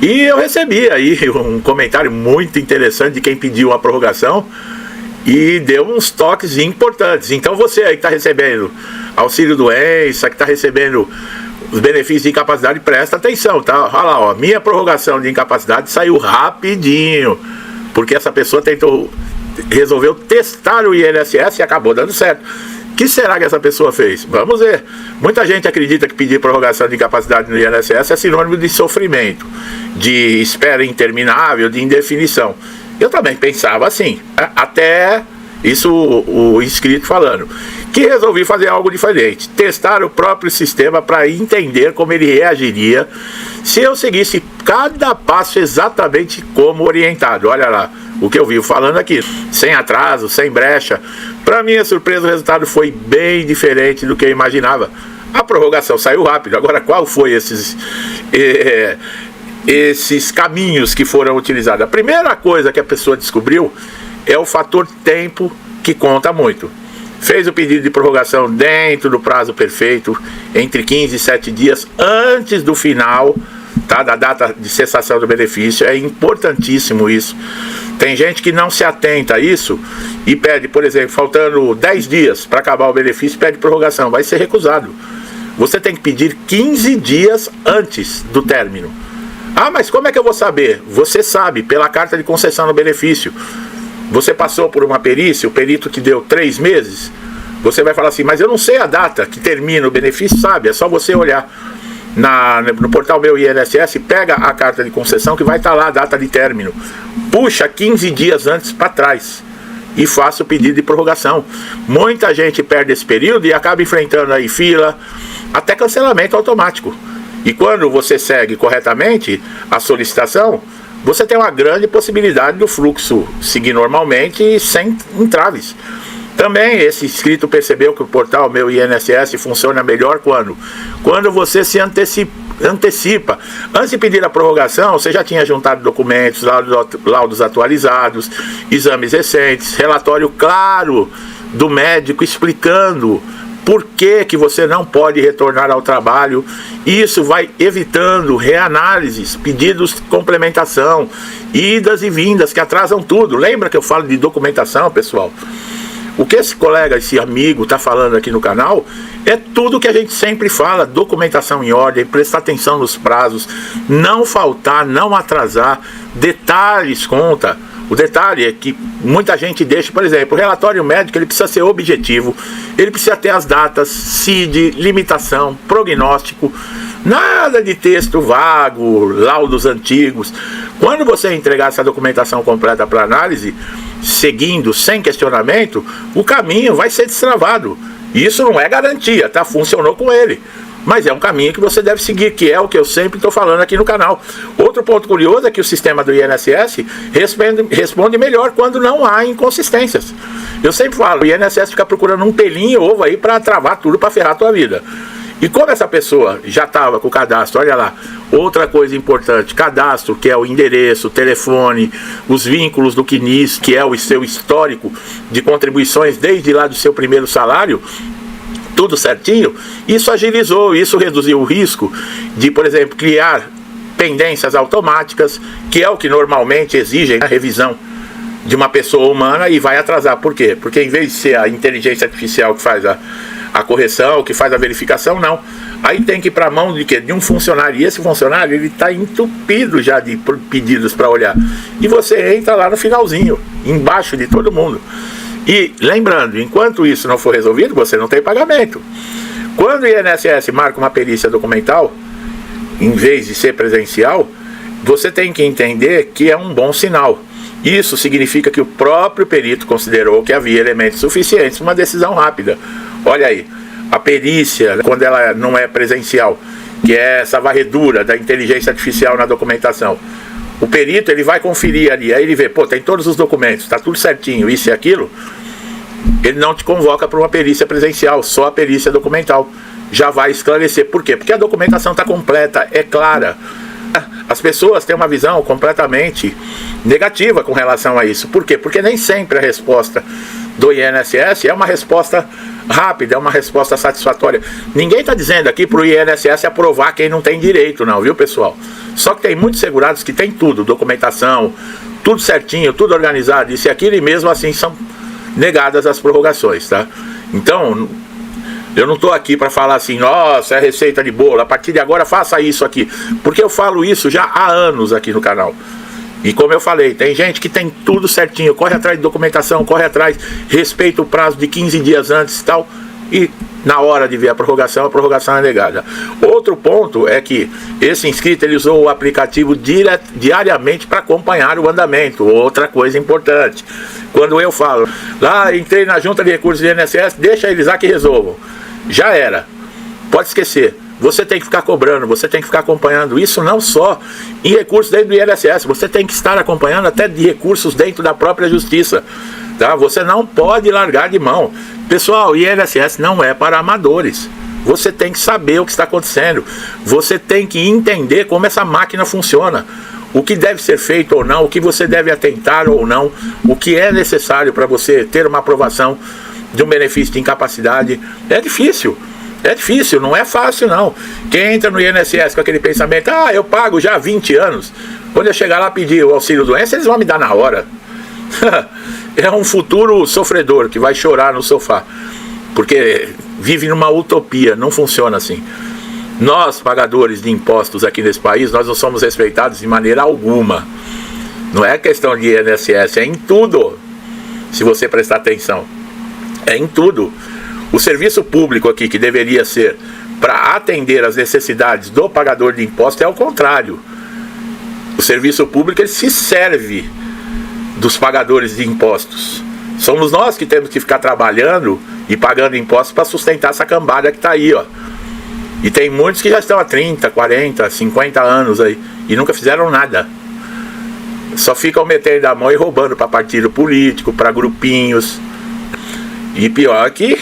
E eu recebi aí um comentário muito interessante de quem pediu a prorrogação e deu uns toques importantes. Então você aí que está recebendo auxílio doença, que está recebendo os benefícios de incapacidade, presta atenção, tá? Olha lá, ó, minha prorrogação de incapacidade saiu rapidinho, porque essa pessoa resolveu testar o INSS e acabou dando certo. O que será que essa pessoa fez? Vamos ver. Muita gente acredita que pedir prorrogação de incapacidade no INSS é sinônimo de sofrimento, de espera interminável, de indefinição. Eu também pensava assim, até isso o inscrito falando, que resolvi fazer algo diferente, testar o próprio sistema para entender como ele reagiria se eu seguisse cada passo exatamente como orientado. Olha lá o que eu vivo falando aqui, sem atraso, sem brecha. Para minha surpresa, o resultado foi bem diferente do que eu imaginava. A prorrogação saiu rápido. Agora, qual foi esses caminhos que foram utilizados? A primeira coisa que a pessoa descobriu é o fator tempo, que conta muito. Fez o pedido de prorrogação dentro do prazo perfeito, entre 15 e 7 dias antes do final, tá, da data de cessação do benefício. É importantíssimo isso. Tem gente que não se atenta a isso e pede, por exemplo, faltando 10 dias para acabar o benefício, pede prorrogação. Vai ser recusado. Você tem que pedir 15 dias antes do término. Ah, mas como é que eu vou saber? Você sabe, pela carta de concessão do benefício. Você passou por uma perícia, o perito te deu 3 meses. Você vai falar assim, mas eu não sei a data que termina o benefício, sabe? É só você olhar no portal Meu INSS, pega a carta de concessão que vai estar lá a data de término. Puxa 15 dias antes para trás e faça o pedido de prorrogação. Muita gente perde esse período e acaba enfrentando aí fila, até cancelamento automático. E quando você segue corretamente a solicitação, você tem uma grande possibilidade do fluxo seguir normalmente e sem entraves. Também esse inscrito percebeu que o portal Meu INSS funciona melhor quando você se antecipa. Antes de pedir a prorrogação, você já tinha juntado documentos, laudos atualizados, exames recentes, relatório claro do médico explicando por que você não pode retornar ao trabalho. Isso vai evitando reanálises, pedidos de complementação, idas e vindas que atrasam tudo. Lembra que eu falo de documentação, pessoal? O que esse colega, esse amigo está falando aqui no canal é tudo que a gente sempre fala: documentação em ordem, prestar atenção nos prazos, não faltar, não atrasar, detalhes conta. O detalhe é que muita gente deixa, por exemplo, o relatório médico ele precisa ser objetivo, ele precisa ter as datas, CID, limitação, prognóstico, nada de texto vago, laudos antigos. Quando você entregar essa documentação completa para análise, seguindo, sem questionamento, o caminho vai ser destravado. Isso não é garantia, tá? Funcionou com ele. Mas é um caminho que você deve seguir, que é o que eu sempre estou falando aqui no canal. Outro ponto curioso é que o sistema do INSS responde melhor quando não há inconsistências. Eu sempre falo, o INSS fica procurando um pelinho ovo aí para travar tudo, para ferrar a tua vida. E como essa pessoa já estava com o cadastro, olha lá, outra coisa importante, cadastro, que é o endereço, o telefone, os vínculos do CNIS, que é o seu histórico de contribuições desde lá do seu primeiro salário, tudo certinho, isso agilizou, isso reduziu o risco de, por exemplo, criar pendências automáticas, que é o que normalmente exigem a revisão de uma pessoa humana e vai atrasar. Por quê? Porque em vez de ser a inteligência artificial que faz a correção, que faz a verificação, não. Aí tem que ir para a mão de quê? De um funcionário. E esse funcionário, ele está entupido já de pedidos para olhar. E você entra lá no finalzinho, embaixo de todo mundo. E lembrando, enquanto isso não for resolvido, você não tem pagamento. Quando o INSS marca uma perícia documental, em vez de ser presencial, você tem que entender que é um bom sinal. Isso significa que o próprio perito considerou que havia elementos suficientes para uma decisão rápida. Olha aí, a perícia, quando ela não é presencial, que é essa varredura da inteligência artificial na documentação, o perito ele vai conferir ali, aí ele vê, pô, tem todos os documentos, está tudo certinho, isso e aquilo. Ele não te convoca para uma perícia presencial, só a perícia documental já vai esclarecer. Por quê? Porque a documentação está completa, é clara. As pessoas têm uma visão completamente negativa com relação a isso. Por quê? Porque nem sempre a resposta do INSS é uma resposta rápida, é uma resposta satisfatória. Ninguém está dizendo aqui para o INSS aprovar quem não tem direito, não, viu, pessoal? Só que tem muitos segurados que tem tudo, documentação, tudo certinho, tudo organizado, isso e aquilo, e mesmo assim são negadas as prorrogações, tá? Então, eu não estou aqui para falar assim, nossa, é receita de bolo, a partir de agora faça isso aqui, porque eu falo isso já há anos aqui no canal. E como eu falei, tem gente que tem tudo certinho, corre atrás de documentação, corre atrás, respeita o prazo de 15 dias antes e tal, e na hora de ver a prorrogação é negada. Outro ponto é que esse inscrito ele usou o aplicativo diariamente para acompanhar o andamento. Outra coisa importante, quando eu falo, lá entrei na junta de recursos do INSS, deixa eles lá que resolvam. Já era, pode esquecer. Você tem que ficar cobrando, você tem que ficar acompanhando isso, não só em recursos dentro do INSS, você tem que estar acompanhando até de recursos dentro da própria justiça, tá? Você não pode largar de mão. Pessoal, o INSS não é para amadores. Você tem que saber o que está acontecendo, você tem que entender como essa máquina funciona, o que deve ser feito ou não, o que você deve atentar ou não, o que é necessário para você ter uma aprovação de um benefício de incapacidade. É difícil, não é fácil não. Quem entra no INSS com aquele pensamento, eu pago já há 20 anos, quando eu chegar lá pedir o auxílio doença, eles vão me dar na hora. É um futuro sofredor que vai chorar no sofá, porque vive numa utopia, não funciona assim. Nós, pagadores de impostos aqui nesse país, nós não somos respeitados de maneira alguma. Não é questão de INSS, é em tudo, se você prestar atenção. É em tudo. O serviço público aqui, que deveria ser para atender as necessidades do pagador de imposto, é o contrário. O serviço público ele se serve dos pagadores de impostos. Somos nós que temos que ficar trabalhando e pagando impostos para sustentar essa cambada que está aí, ó. E tem muitos que já estão há 30, 40, 50 anos aí e nunca fizeram nada. Só ficam metendo a mão e roubando para partido político, para grupinhos. E pior que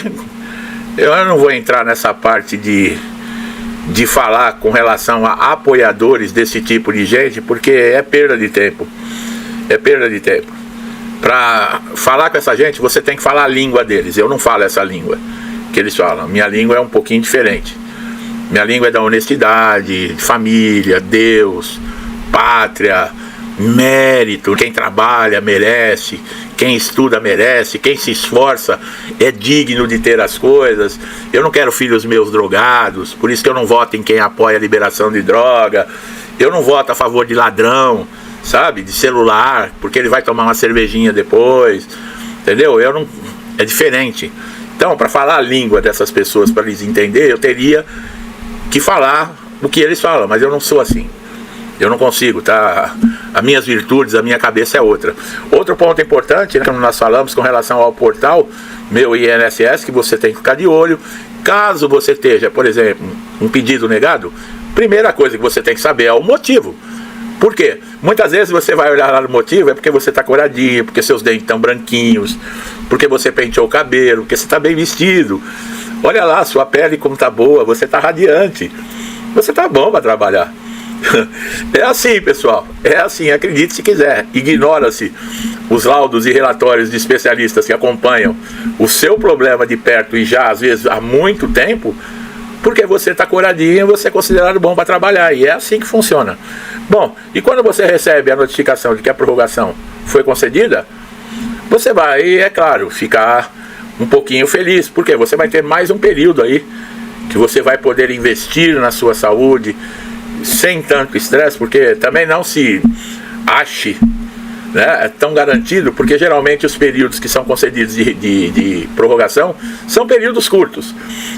eu não vou entrar nessa parte de falar com relação a apoiadores desse tipo de gente, porque é perda de tempo. É perda de tempo. Para falar com essa gente, você tem que falar a língua deles. Eu não falo essa língua que eles falam. Minha língua é um pouquinho diferente. Minha língua é da honestidade, família, Deus, pátria, mérito. Quem trabalha merece, quem estuda merece, quem se esforça é digno de ter as coisas. Eu não quero filhos meus drogados, por isso que eu não voto em quem apoia a liberação de droga. Eu não voto a favor de ladrão, sabe, de celular, porque ele vai tomar uma cervejinha depois, entendeu? É diferente. Então, para falar a língua dessas pessoas, para eles entenderem, eu teria que falar o que eles falam, mas eu não sou assim. Eu não consigo, tá? As minhas virtudes, a minha cabeça é outra. Outro ponto importante, né, que nós falamos com relação ao portal Meu INSS, que você tem que ficar de olho. Caso você esteja, por exemplo, um pedido negado, primeira coisa que você tem que saber é o motivo. Por quê? Muitas vezes você vai olhar lá no motivo, é porque você está coradinho, porque seus dentes estão branquinhos, porque você penteou o cabelo, porque você está bem vestido. Olha lá, sua pele como está boa, você está radiante, você está bom para trabalhar. É assim, pessoal, é assim, acredite se quiser. Ignora-se os laudos e relatórios de especialistas que acompanham o seu problema de perto e já às vezes há muito tempo, porque você está coradinho e você é considerado bom para trabalhar, e é assim que funciona. Bom, e quando você recebe a notificação de que a prorrogação foi concedida, você vai, é claro, ficar um pouquinho feliz, porque você vai ter mais um período aí que você vai poder investir na sua saúde sem tanto estresse, porque também não se ache, né, é tão garantido, porque geralmente os períodos que são concedidos de prorrogação são períodos curtos.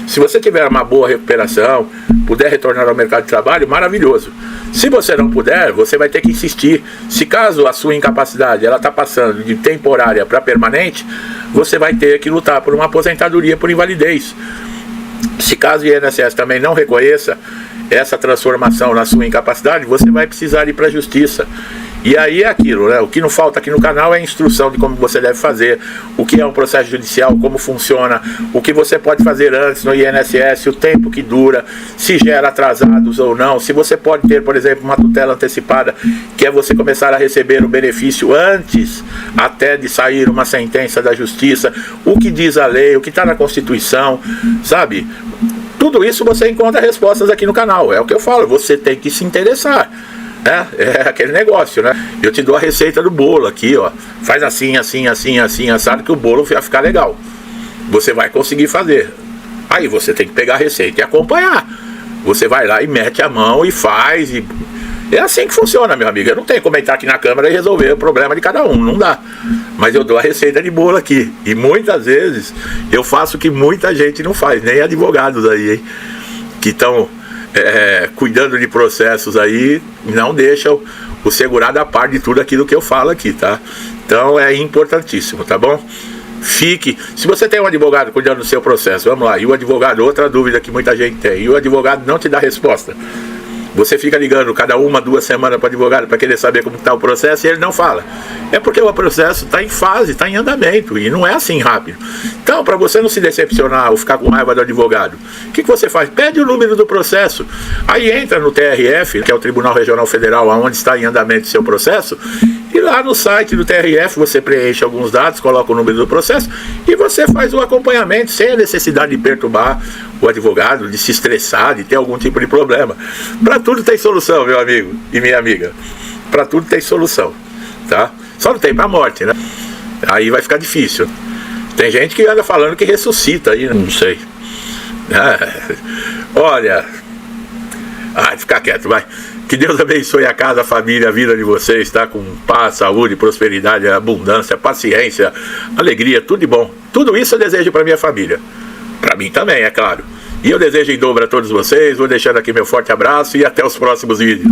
Se você tiver uma boa recuperação, puder retornar ao mercado de trabalho, maravilhoso. Se você não puder, você vai ter que insistir. Se caso a sua incapacidade ela está passando de temporária para permanente, você vai ter que lutar por uma aposentadoria por invalidez. Se caso o INSS também não reconheça essa transformação na sua incapacidade, você vai precisar ir para a justiça. E aí é aquilo, né? O que não falta aqui no canal é instrução de como você deve fazer, o que é um processo judicial, como funciona, o que você pode fazer antes no INSS, o tempo que dura, se gera atrasados ou não, se você pode ter, por exemplo, uma tutela antecipada, que é você começar a receber o benefício antes até de sair uma sentença da justiça, o que diz a lei, o que está na Constituição, sabe? Tudo isso você encontra respostas aqui no canal. É o que eu falo, você tem que se interessar. É aquele negócio, né? Eu te dou a receita do bolo aqui, ó. Faz assim, assim, assim, assim, assado, que o bolo vai ficar legal. Você vai conseguir fazer. Aí você tem que pegar a receita e acompanhar. Você vai lá e mete a mão e faz. É assim que funciona, meu amigo. Eu não tenho como entrar aqui na câmera e resolver o problema de cada um. Não dá. Mas eu dou a receita de bolo aqui. E muitas vezes eu faço o que muita gente não faz. Nem advogados aí, hein? Que estão cuidando de processos aí, não deixam o segurado a par de tudo aquilo que eu falo aqui, tá? Então é importantíssimo, tá bom? Fique, se você tem um advogado cuidando do seu processo, vamos lá, e o advogado, outra dúvida que muita gente tem, e o advogado não te dá resposta, você fica ligando cada 1, 2 semanas para o advogado para querer saber como está o processo e ele não fala. É porque o processo está em fase, está em andamento e não é assim rápido. Então, para você não se decepcionar ou ficar com raiva do advogado, o que você faz? Pede o número do processo, aí entra no TRF, que é o Tribunal Regional Federal, onde está em andamento o seu processo, e lá no site do TRF você preenche alguns dados, coloca o número do processo e você faz o acompanhamento sem a necessidade de perturbar o advogado, de se estressar, de ter algum tipo de problema. Para tudo tem solução, meu amigo e minha amiga. Para tudo tem solução, tá? Só não tem para morte, né? Aí vai ficar difícil. Tem gente que anda falando que ressuscita aí, não sei. Olha, fica quieto, vai. Que Deus abençoe a casa, a família, a vida de vocês, tá? Com paz, saúde, prosperidade, abundância, paciência, alegria, tudo de bom. Tudo isso eu desejo para minha família. Para mim também, é claro. E eu desejo em dobro a todos vocês. Vou deixando aqui meu forte abraço e até os próximos vídeos.